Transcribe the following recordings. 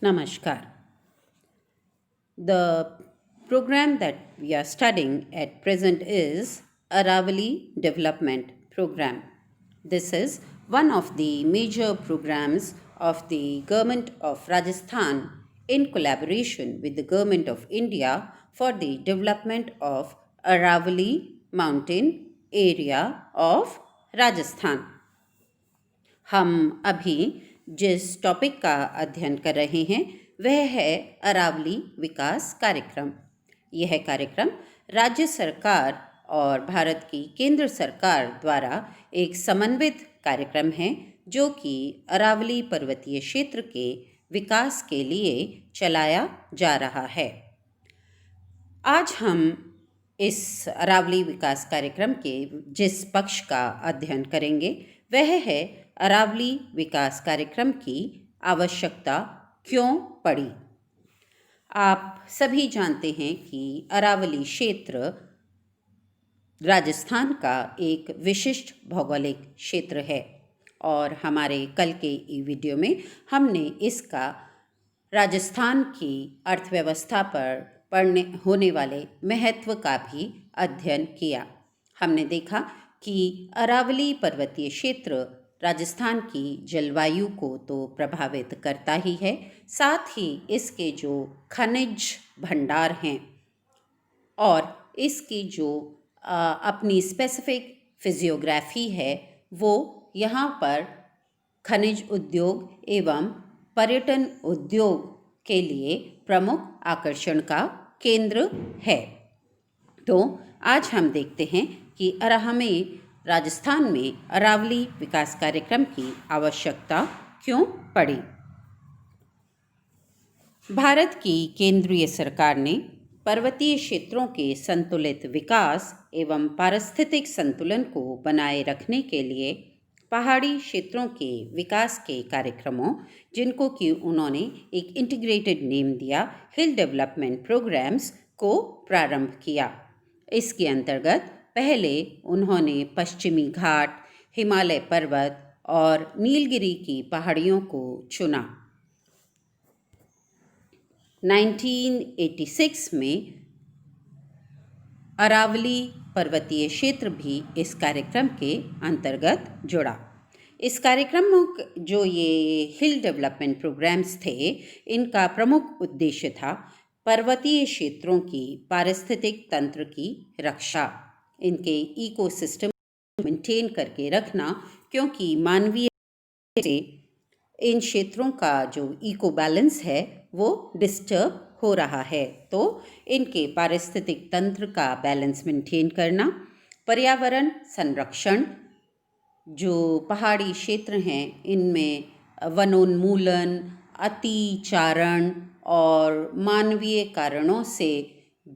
Namaskar. The program that we are studying at present is Aravali Development Program. This is one of the major programs of the Government of Rajasthan in collaboration with the Government of India for the development of Aravali mountain area of Rajasthan. हम अभी जिस topic का अध्ययन कर रहे हैं वह है अरावली विकास कार्यक्रम। यह कार्यक्रम राज्य सरकार और भारत की केंद्र सरकार द्वारा एक समन्वित कार्यक्रम है जो कि अरावली पर्वतीय क्षेत्र के विकास के लिए चलाया जा रहा है। आज हम इस अरावली विकास कार्यक्रम के जिस पक्ष का अध्ययन करेंगे वह है अरावली विकास कार्यक्रम की आवश्यकता क्यों पड़ी। आप सभी जानते हैं कि अरावली क्षेत्र राजस्थान का एक विशिष्ट भौगोलिक क्षेत्र है और हमारे कल के वीडियो में हमने इसका राजस्थान की अर्थव्यवस्था पर पड़ने होने वाले महत्व का भी अध्ययन किया। हमने देखा कि अरावली पर्वतीय क्षेत्र राजस्थान की जलवायु को तो प्रभावित करता ही है, साथ ही इसके जो खनिज भंडार हैं और इसकी जो अपनी स्पेसिफिक फिजियोग्राफी है वो यहाँ पर खनिज उद्योग एवं पर्यटन उद्योग के लिए प्रमुख आकर्षण का केंद्र है। तो आज हम देखते हैं कि हमें राजस्थान में अरावली विकास कार्यक्रम की आवश्यकता क्यों पड़ी। भारत की केंद्रीय सरकार ने पर्वतीय क्षेत्रों के संतुलित विकास एवं पारिस्थितिक संतुलन को बनाए रखने के लिए पहाड़ी क्षेत्रों के विकास के कार्यक्रमों, जिनको कि उन्होंने एक इंटीग्रेटेड नेम दिया, हिल डेवलपमेंट प्रोग्राम्स को प्रारंभ किया। इसके अंतर्गत पहले उन्होंने पश्चिमी घाट, हिमालय पर्वत और नीलगिरी की पहाड़ियों को चुना। 1986 में अरावली पर्वतीय क्षेत्र भी इस कार्यक्रम के अंतर्गत जुड़ा। इस कार्यक्रम में जो ये हिल डेवलपमेंट प्रोग्राम्स थे, इनका प्रमुख उद्देश्य था पर्वतीय क्षेत्रों की पारिस्थितिक तंत्र की रक्षा, इनके इकोसिस्टम मेंटेन करके रखना, क्योंकि मानवीय से इन क्षेत्रों का जो इको बैलेंस है वो डिस्टर्ब हो रहा है। तो इनके पारिस्थितिक तंत्र का बैलेंस मेंटेन करना, पर्यावरण संरक्षण, जो पहाड़ी क्षेत्र हैं इनमें वनोन्मूलन, अतिचारण और मानवीय कारणों से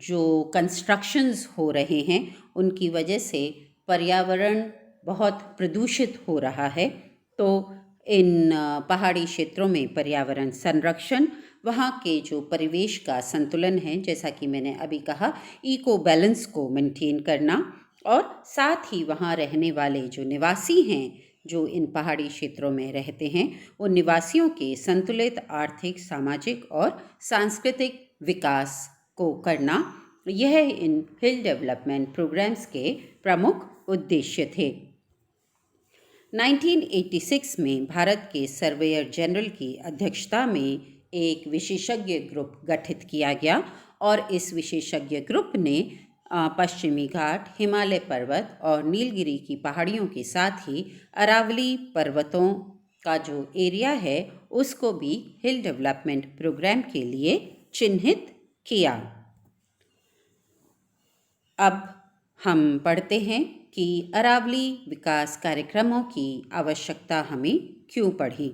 जो कंस्ट्रक्शंस हो रहे हैं उनकी वजह से पर्यावरण बहुत प्रदूषित हो रहा है। तो इन पहाड़ी क्षेत्रों में पर्यावरण संरक्षण, वहाँ के जो परिवेश का संतुलन है, जैसा कि मैंने अभी कहा, इको बैलेंस को मेंटेन करना, और साथ ही वहाँ रहने वाले जो निवासी हैं जो इन पहाड़ी क्षेत्रों में रहते हैं उन निवासियों के संतुलित आर्थिक, सामाजिक और सांस्कृतिक विकास को करना, यह इन हिल डेवलपमेंट प्रोग्राम्स के प्रमुख उद्देश्य थे। 1986 में भारत के सर्वेयर जनरल की अध्यक्षता में एक विशेषज्ञ ग्रुप गठित किया गया और इस विशेषज्ञ ग्रुप ने पश्चिमी घाट, हिमालय पर्वत और नीलगिरी की पहाड़ियों के साथ ही अरावली पर्वतों का जो एरिया है उसको भी हिल डेवलपमेंट प्रोग्राम के लिए चिन्हित किया। अब हम पढ़ते हैं कि अरावली विकास कार्यक्रमों की आवश्यकता हमें क्यों पड़ी।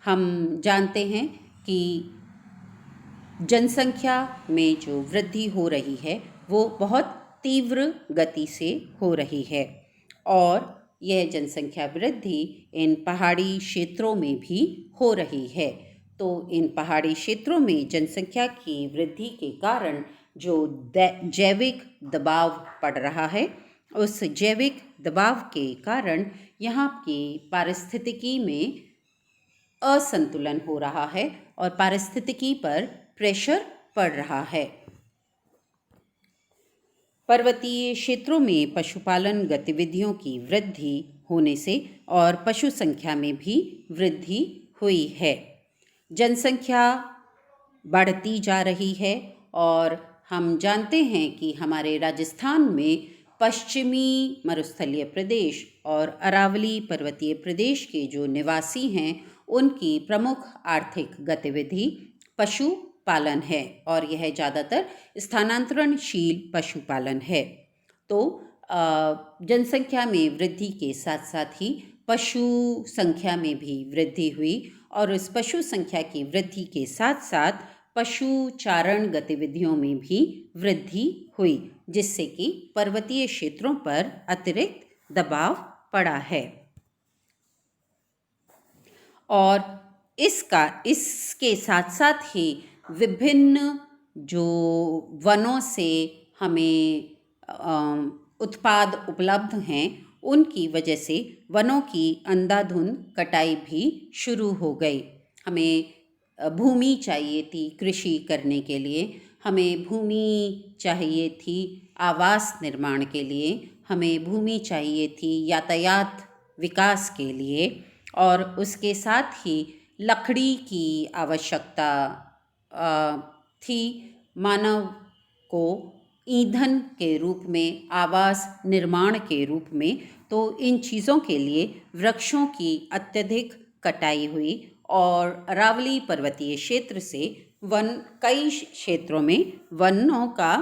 हम जानते हैं कि जनसंख्या में जो वृद्धि हो रही है वो बहुत तीव्र गति से हो रही है और यह जनसंख्या वृद्धि इन पहाड़ी क्षेत्रों में भी हो रही है। तो इन पहाड़ी क्षेत्रों में जनसंख्या की वृद्धि के कारण जो जैविक दबाव पड़ रहा है, उस जैविक दबाव के कारण यहाँ की पारिस्थितिकी में असंतुलन हो रहा है और पारिस्थितिकी पर प्रेशर पड़ रहा है। पर्वतीय क्षेत्रों में पशुपालन गतिविधियों की वृद्धि होने से और पशु संख्या में भी वृद्धि हुई है। जनसंख्या बढ़ती जा रही है और हम जानते हैं कि हमारे राजस्थान में पश्चिमी मरुस्थलीय प्रदेश और अरावली पर्वतीय प्रदेश के जो निवासी हैं उनकी प्रमुख आर्थिक गतिविधि पशुपालन है और यह ज़्यादातर स्थानांतरणशील पशुपालन है। तो जनसंख्या में वृद्धि के साथ साथ ही पशु संख्या में भी वृद्धि हुई और इस पशु संख्या की वृद्धि के साथ साथ पशु चारण गतिविधियों में भी वृद्धि हुई, जिससे कि पर्वतीय क्षेत्रों पर अतिरिक्त दबाव पड़ा है। और इसके साथ साथ ही विभिन्न जो वनों से हमें उत्पाद उपलब्ध हैं उनकी वजह से वनों की अंधाधुंध कटाई भी शुरू हो गई। हमें भूमि चाहिए थी कृषि करने के लिए, हमें भूमि चाहिए थी आवास निर्माण के लिए, हमें भूमि चाहिए थी यातायात विकास के लिए और उसके साथ ही लकड़ी की आवश्यकता थी मानव को ईंधन के रूप में, आवास निर्माण के रूप में। तो इन चीज़ों के लिए वृक्षों की अत्यधिक कटाई हुई और अरावली पर्वतीय क्षेत्र से कई क्षेत्रों में वनों का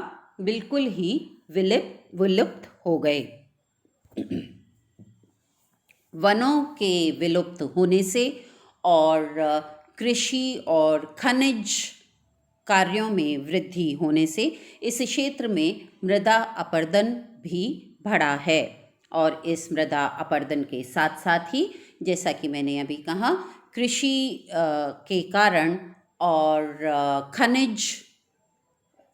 बिल्कुल ही विलुप्त हो गए। वनों के विलुप्त होने से और कृषि और खनिज कार्यों में वृद्धि होने से इस क्षेत्र में मृदा अपरदन भी बढ़ा है और इस मृदा अपरदन के साथ साथ ही जैसा कि मैंने अभी कहा कृषि के कारण और खनिज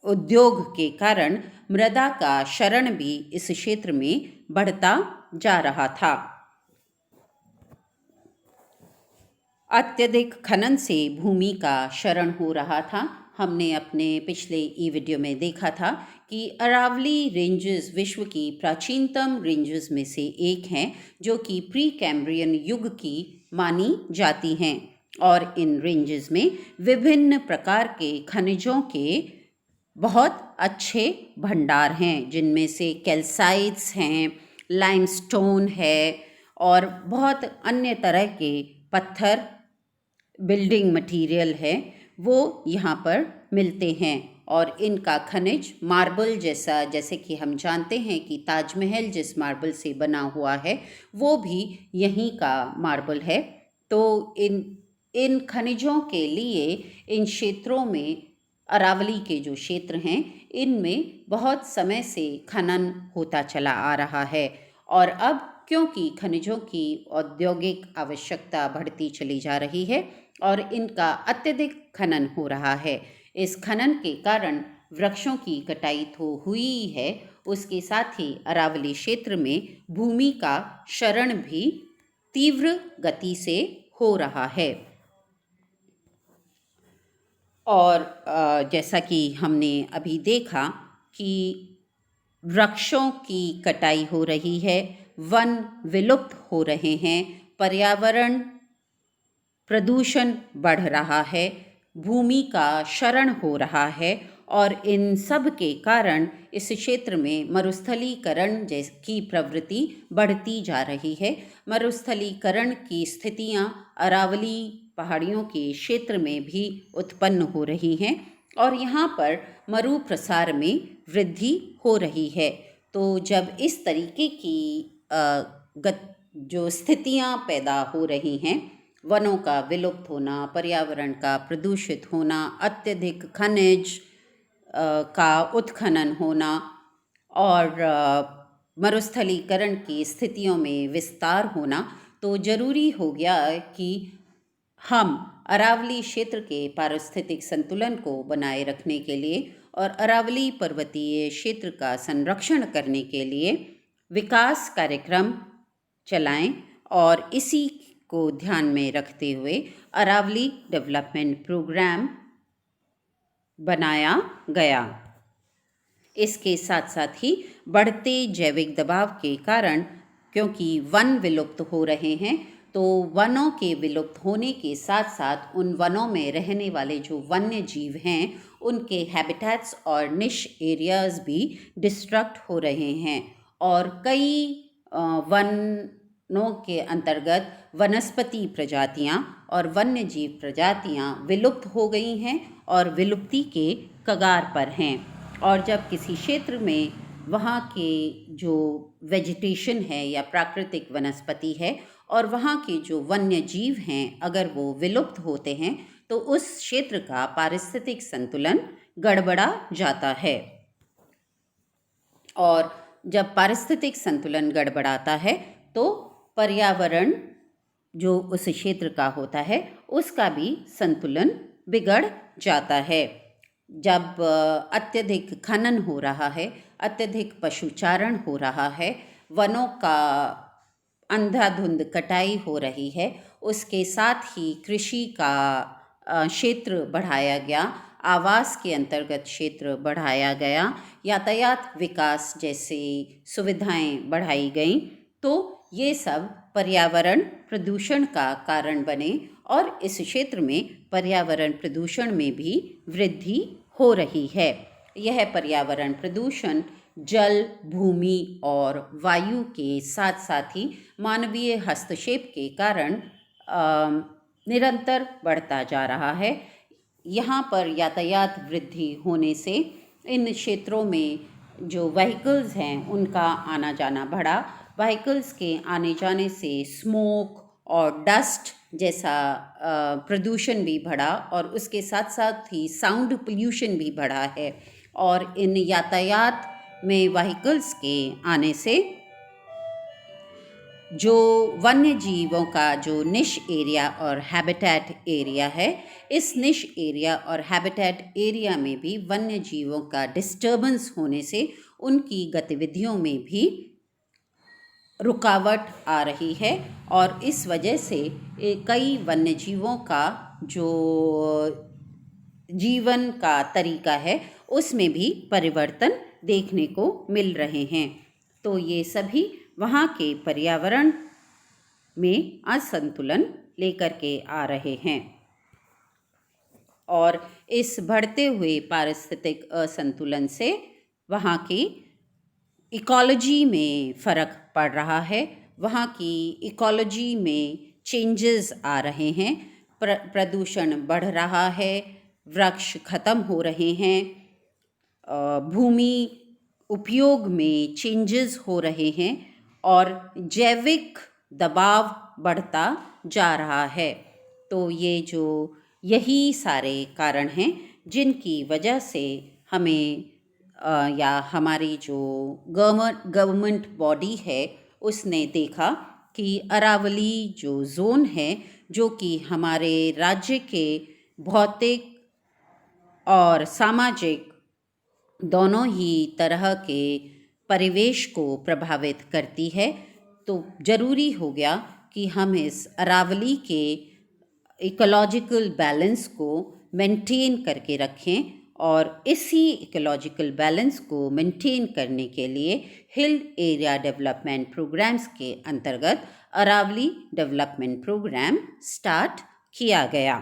उद्योग के कारण मृदा का क्षरण भी इस क्षेत्र में बढ़ता जा रहा था। अत्यधिक खनन से भूमि का क्षरण हो रहा था। हमने अपने पिछले वीडियो में देखा था कि अरावली रेंजेस विश्व की प्राचीनतम रेंजेस में से एक हैं जो कि प्री कैम्ब्रियन युग की मानी जाती हैं और इन रेंजेस में विभिन्न प्रकार के खनिजों के बहुत अच्छे भंडार हैं, जिनमें से कैल्साइट्स हैं, लाइमस्टोन है और बहुत अन्य तरह के पत्थर बिल्डिंग मटेरियल है वो यहाँ पर मिलते हैं। और इनका खनिज मार्बल जैसे कि हम जानते हैं कि ताजमहल जिस मार्बल से बना हुआ है वो भी यहीं का मार्बल है। तो इन खनिजों के लिए इन क्षेत्रों में अरावली के जो क्षेत्र हैं इनमें बहुत समय से खनन होता चला आ रहा है और अब क्योंकि खनिजों की औद्योगिक आवश्यकता बढ़ती चली जा रही है और इनका अत्यधिक खनन हो रहा है, इस खनन के कारण वृक्षों की कटाई तो हुई है, उसके साथ ही अरावली क्षेत्र में भूमि का क्षरण भी तीव्र गति से हो रहा है। और जैसा कि हमने अभी देखा कि वृक्षों की कटाई हो रही है, वन विलुप्त हो रहे हैं, पर्यावरण प्रदूषण बढ़ रहा है, भूमि का क्षरण हो रहा है और इन सब के कारण इस क्षेत्र में मरुस्थलीकरण की प्रवृत्ति बढ़ती जा रही है। मरुस्थलीकरण की स्थितियां अरावली पहाड़ियों के क्षेत्र में भी उत्पन्न हो रही हैं और यहाँ पर मरु प्रसार में वृद्धि हो रही है। तो जब इस तरीके की जो स्थितियाँ पैदा हो रही हैं, वनों का विलुप्त होना, पर्यावरण का प्रदूषित होना, अत्यधिक खनिज का उत्खनन होना और मरुस्थलीकरण की स्थितियों में विस्तार होना, तो ज़रूरी हो गया कि हम अरावली क्षेत्र के पारिस्थितिक संतुलन को बनाए रखने के लिए और अरावली पर्वतीय क्षेत्र का संरक्षण करने के लिए विकास कार्यक्रम चलाएं और इसी को ध्यान में रखते हुए अरावली डेवलपमेंट प्रोग्राम बनाया गया। इसके साथ साथ ही बढ़ते जैविक दबाव के कारण, क्योंकि वन विलुप्त हो रहे हैं, तो वनों के विलुप्त होने के साथ साथ उन वनों में रहने वाले जो वन्य जीव हैं उनके हैबिटेट्स और निश एरियाज भी डिस्ट्रक्ट हो रहे हैं और कई वनों के अंतर्गत वनस्पति प्रजातियां और वन्य जीव प्रजातियां विलुप्त हो गई हैं और विलुप्ति के कगार पर हैं। और जब किसी क्षेत्र में वहाँ के जो वेजिटेशन है या प्राकृतिक वनस्पति है और वहाँ के जो वन्य जीव हैं अगर वो विलुप्त होते हैं तो उस क्षेत्र का पारिस्थितिक संतुलन गड़बड़ा जाता है। और जब पारिस्थितिक संतुलन गड़बड़ाता है तो पर्यावरण जो उस क्षेत्र का होता है उसका भी संतुलन बिगड़ जाता है। जब अत्यधिक खनन हो रहा है, अत्यधिक पशुचारण हो रहा है, वनों का अंधाधुंध कटाई हो रही है, उसके साथ ही कृषि का क्षेत्र बढ़ाया गया, आवास के अंतर्गत क्षेत्र बढ़ाया गया, यातायात विकास जैसी सुविधाएं बढ़ाई गईं, तो ये सब पर्यावरण प्रदूषण का कारण बने और इस क्षेत्र में पर्यावरण प्रदूषण में भी वृद्धि हो रही है। यह पर्यावरण प्रदूषण जल, भूमि और वायु के साथ साथ ही मानवीय हस्तक्षेप के कारण निरंतर बढ़ता जा रहा है। यहाँ पर यातायात वृद्धि होने से इन क्षेत्रों में जो व्हीकल्स हैं उनका आना जाना बढ़ा। व्हीकल्स के आने जाने से स्मोक और डस्ट जैसा प्रदूषण भी बढ़ा और उसके साथ साथ ही साउंड पोल्यूशन भी बढ़ा है। और इन यातायात में व्हीकल्स के आने से जो वन्य जीवों का जो निश एरिया और हैबिटेट एरिया है, इस निश एरिया और हैबिटेट एरिया में भी वन्य जीवों का डिस्टर्बेंस होने से उनकी गतिविधियों में भी रुकावट आ रही है और इस वजह से कई वन्य जीवों का जो जीवन का तरीका है उसमें भी परिवर्तन देखने को मिल रहे हैं। तो ये सभी वहाँ के पर्यावरण में असंतुलन लेकर के आ रहे हैं और इस बढ़ते हुए पारिस्थितिक असंतुलन से वहाँ की इकोलॉजी में फ़र्क पड़ रहा है। वहाँ की इकोलॉजी में चेंजेस आ रहे हैं, प्रदूषण बढ़ रहा है, वृक्ष खत्म हो रहे हैं, भूमि उपयोग में चेंजेस हो रहे हैं और जैविक दबाव बढ़ता जा रहा है। तो ये जो यही सारे कारण हैं जिनकी वजह से हमें या हमारी जो गवर्नमेंट बॉडी है उसने देखा कि अरावली जो ज़ोन है, जो कि हमारे राज्य के भौतिक और सामाजिक दोनों ही तरह के परिवेश को प्रभावित करती है, तो ज़रूरी हो गया कि हम इस अरावली के इकोलॉजिकल बैलेंस को मेंटेन करके रखें और इसी इकोलॉजिकल बैलेंस को मेंटेन करने के लिए हिल एरिया डेवलपमेंट प्रोग्राम्स के अंतर्गत अरावली डेवलपमेंट प्रोग्राम स्टार्ट किया गया।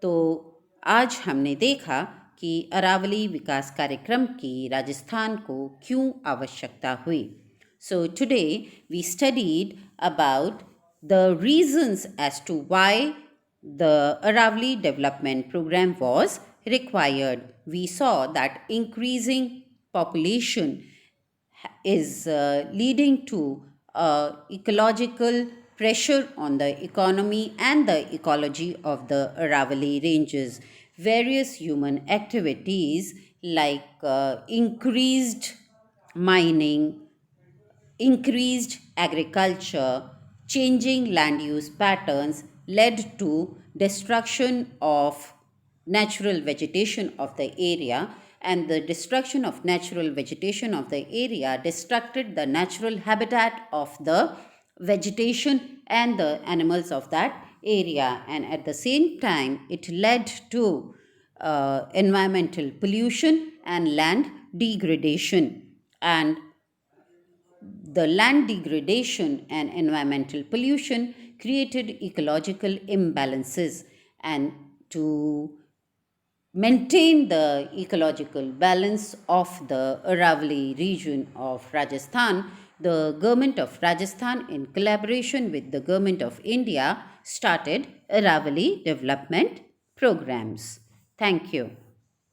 तो आज हमने देखा कि अरावली विकास कार्यक्रम की राजस्थान को क्यों आवश्यकता हुई। So today we studied about the reasons as to why the Aravali development program was required. We saw that increasing population is leading to ecological pressure on the economy and the ecology of the Aravali ranges. Various human activities like increased mining, increased agriculture, changing land use patterns led to destruction of natural vegetation of the area, and the destruction of natural vegetation of the area destructed the natural habitat of the vegetation and the animals of that area, and at the same time it led to environmental pollution and land degradation. And the land degradation and environmental pollution created ecological imbalances, and to maintain the ecological balance of the Aravalli region of Rajasthan, the government of Rajasthan, in collaboration with the government of India, started Aravalli development programs. Thank you.